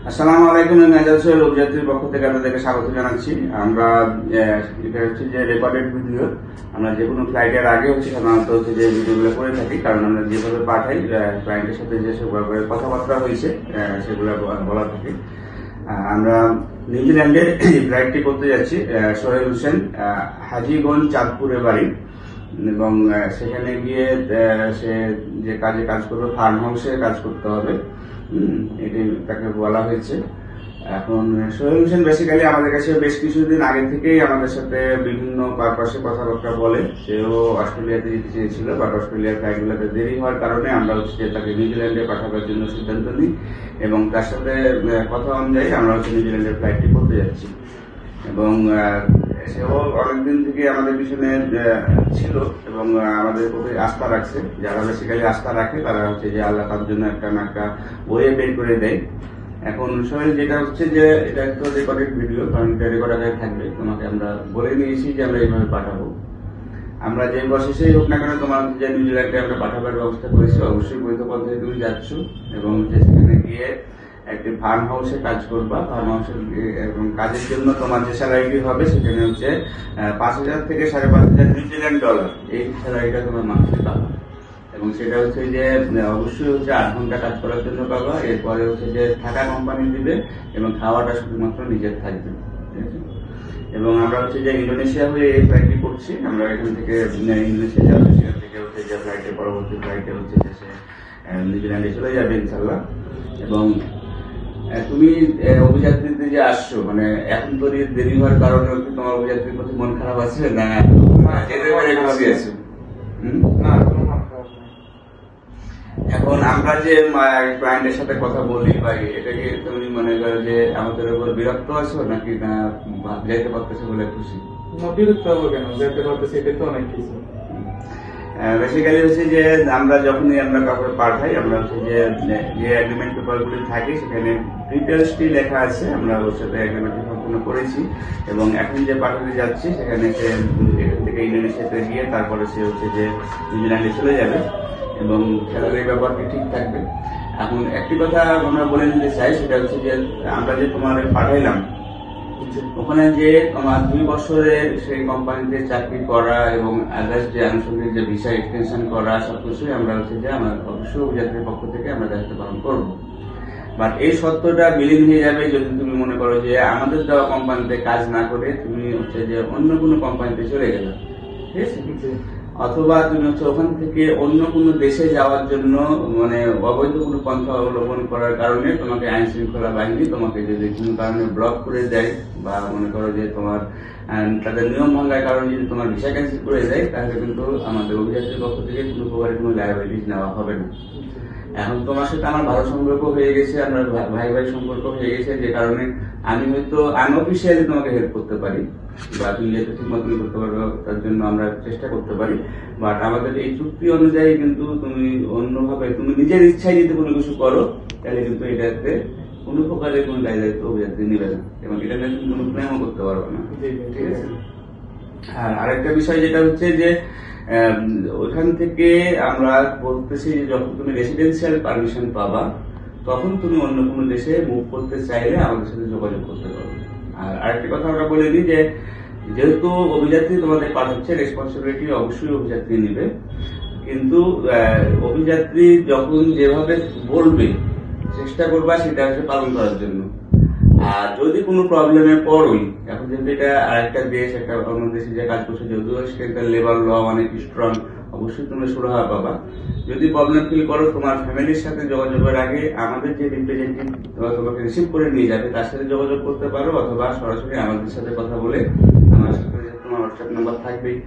আসসালামু আলাইকুম। মেজাজ সোহেল অভিযাত্রীর পক্ষ থেকে আপনাদেরকে স্বাগত জানাচ্ছি। আমরা এটা হচ্ছে যে রেকর্ডেড ভিডিও, আমরা যে কোনো ফ্লাইটের আগে হচ্ছে সাধারণত হচ্ছে যে ভিডিওগুলো করে থাকি, কারণ আমরা যেভাবে পাঠাই ক্লায়েন্টের সাথে যে কথাবার্তা হয়েছে সেগুলো বলা থাকে। আমরা নিউজিল্যান্ডে ফ্লাইটটি করতে যাচ্ছি। সোহেল হোসেন হাজীগঞ্জ চাঁদপুরে বাড়ি, এবং সেখানে গিয়ে সে যে কাজ করবে ফার্ম হাউসে কাজ করতে হবে, এটি তাকে বলা হয়েছে। এখন সোহেল হোসেন বেসিক্যালি আমাদের কাছে বেশ কিছুদিন আগে থেকেই আমাদের সাথে বিভিন্ন পারপাসে কথাবার্তা বলে। সেও অস্ট্রেলিয়াতে যেতে চেয়েছিল, বাট অস্ট্রেলিয়ার ফ্লাইটগুলোতে দেরি হওয়ার কারণে আমরা হচ্ছে তাকে নিউজিল্যান্ডে পাঠাবার জন্য সিদ্ধান্ত নিই, এবং তার সাথে কথা অনুযায়ী আমরা হচ্ছে নিউজিল্যান্ডের ফ্লাইটটি করতে যাচ্ছি। এবং সেও অনেকদিন থেকে আমাদের পিছনে ছিল এবং আমাদের প্রতি আস্থা রাখছে। যারা বেসিক্যালি আস্থা রাখে তারা হচ্ছে যে আল্লাহ তার জন্য একটা না একটা ওয়ে বের করে দেয়। এখন সোহেল, যেটা হচ্ছে যে এটা একটা রেকর্ডেড ভিডিও, কারণ এটা রেকর্ড আকারে থাকবে। তোমাকে আমরা বলে নিয়েছি যে আমরা এইভাবে পাঠাবো। আমরা যে প্রসেসেই হোক না কেন তোমার যে নিউজিল্যান্ডে আমরা পাঠাবার ব্যবস্থা করেছি, অবশ্যই বৈধ পদ্ধতি তুমি যাচ্ছ এবং সেখানে গিয়ে একটি ফার্ম হাউসে কাজ করবা। ফার্ম হাউসে এবং কাজের জন্য তোমার যে স্যালারিটি হবে সেখানে হচ্ছে 5,000 থেকে 5,500 নিউজিল্যান্ড ডলার, এই স্যালারিটা তোমার মাসে পাবা। এবং সেটা হচ্ছে যে অবশ্যই হচ্ছে 8 ঘন্টা কাজ করার জন্য পাবা। এরপরে হচ্ছে যে থাকা কোম্পানি দিবে এবং খাওয়াটা শুধুমাত্র নিজের থাকবে, ঠিক আছে? এবং আমরা হচ্ছে যে ইন্দোনেশিয়া হয়ে এই ফ্লাইটটি করছি। আমরা এখান থেকে ইন্দোনেশিয়া যাবো, সেখান থেকে হচ্ছে যে ফ্লাইটের পরবর্তী ফ্লাইটে হচ্ছে যে সে নিউজিল্যান্ডে চলে যাবে ইনশাল্লাহ। এবং তুমি অভিযাত্রীতে যে আসছো, মানে এখন তো দেরি হওয়ার কারণে তোমার অভিযাত্রীর প্রতি মন খারাপ আছে না? এখন আমরা যে ক্লায়েন্টের সাথে কথা বলি ভাই, এটাকে তুমি মনে করো যে আমাদের উপর বিরক্ত আছো নাকি না যেতে পারতেছো বলে খুশি? বিরক্ত হবো কেন, যেতে পারতেছি, এটা তো অনেক কিছু। বেসিক্যালি হচ্ছে যে আমরা যখনই আমরা কাউকে পাঠাই, আমরা হচ্ছে যে এগ্রিমেন্ট পেপার গুলি থাকে সেখানে ডিটেলসটি লেখা আছে। আমরা ওর সাথে এগ্রিমেন্টটি সম্পূর্ণ করেছি এবং এখন যে পাঠাতে যাচ্ছি সেখানে সে এখান থেকে ইন্দোনেশিয়াতে গিয়ে তারপরে সে হচ্ছে যে নিউজিল্যান্ডে চলে যাবে এবং স্যালারির ব্যাপারটি ঠিক থাকবে। এখন একটি কথা আমরা বলে নিতে চাই, সেটা হচ্ছে যে আমরা যে তোমার পাঠাইলাম ওখানে যে তোমার 2 বছরের সেই কোম্পানিতে চাকরি করা এবং আদার্স যে আনুষঙ্গিক যে ভিসা এক্সটেনশন করা সবকিছুই আমরা হচ্ছে যে আমরা অবশ্যই অভিযাত্রীর পক্ষ থেকে আমরা দায়িত্ব পালন করবো। বাট এই সত্যটা বিলীন হয়ে যাবে যদি তুমি মনে করো যে আমাদের দেওয়া কোম্পানিতে কাজ না করে তুমি হচ্ছে যে অন্য কোনো কোম্পানিতে চলে গেলে, ঠিক আছে? অথবা তুমি হচ্ছে ওখান থেকে অন্য কোনো দেশে যাওয়ার জন্য মানে অবৈধ কোনো পন্থা অবলম্বন করার কারণে তোমাকে আইন শৃঙ্খলা বাহিনী তোমাকে যদি কোনো কারণে ব্লক করে দেয় বা মনে করো যে তোমার তাদের নিয়ম ভাঙার কারণে যদি তোমার ভিসা ক্যান্সেল করে দেয়, তাহলে কিন্তু আমাদের অভিযাত্রীর পক্ষ থেকে কোনো প্রকারের কোনো লায়াবিলিটিস নেওয়া হবে না। এখন তোমার সাথে আমার ভালো সম্পর্ক হয়ে গেছে, আমরা ভাই ভাই সম্পর্ক হয়ে গেছে, যে কারণে আমি হয়তো আনঅফিসিয়ালি তোমাকে হেল্প করতে পারি বা তুমি যেহেতু ঠিক মতন করতে পারবে তার জন্য আমরা চেষ্টা করতে পারি। বাট আমাদের এই চুক্তি অনুযায়ী কিন্তু তুমি অন্যভাবে তুমি নিজের ইচ্ছায় যদি কোনো কিছু করো, তাহলে কিন্তু এটাতে কোনো প্রকারের কোনো দায় দায়িত্ব অভিযাত্রী নেবে না এবং এটা নিয়ে তুমি কোনো ক্লেমও করতে পারবে না, ঠিক আছে? আর আরেকটা বিষয় যেটা হচ্ছে যে ওইখান থেকে আমরা বলতেছি যে যখন তুমি রেসিডেন্সিয়াল পারমিশন পাবা তখন তুমি অন্য কোনো দেশে মুভ করতে চাইলে আমাদের সাথে যোগাযোগ করতে পারবে। আর আরেকটি কথা আমরা বলে দিই যে যেহেতু অভিযাত্রী তোমাদের পাঠাচ্ছে, রেসপন্সিবিলিটি অবশ্যই অভিযাত্রী নিবে, কিন্তু অভিযাত্রী যখন যেভাবে বলবে চেষ্টা করবা সেটা হচ্ছে পালন করার জন্য। আর যদি কোনো প্রবলেমে পড়োই, এখন যেহেতু এটা আরেকটা দেশ, একটা অন্য দেশে যে কাজ করছে, যদিও সেখানকার লেবার ল অনেক স্ট্রং, অবশ্যই তুমি সুরাহা পাবা। যদি প্রবলেম ফিল করো, তোমার ফ্যামিলির সাথে যোগাযোগের আগে আমাদের যে রিপ্রেজেন্টেটিভ তোমাকে রিসিভ করে নিয়ে যাবে তার সাথে যোগাযোগ করতে পারো, অথবা সরাসরি আমাদের সাথে কথা বলে আমার সাথে তোমার হোয়াটসঅ্যাপ নাম্বার থাকবেই।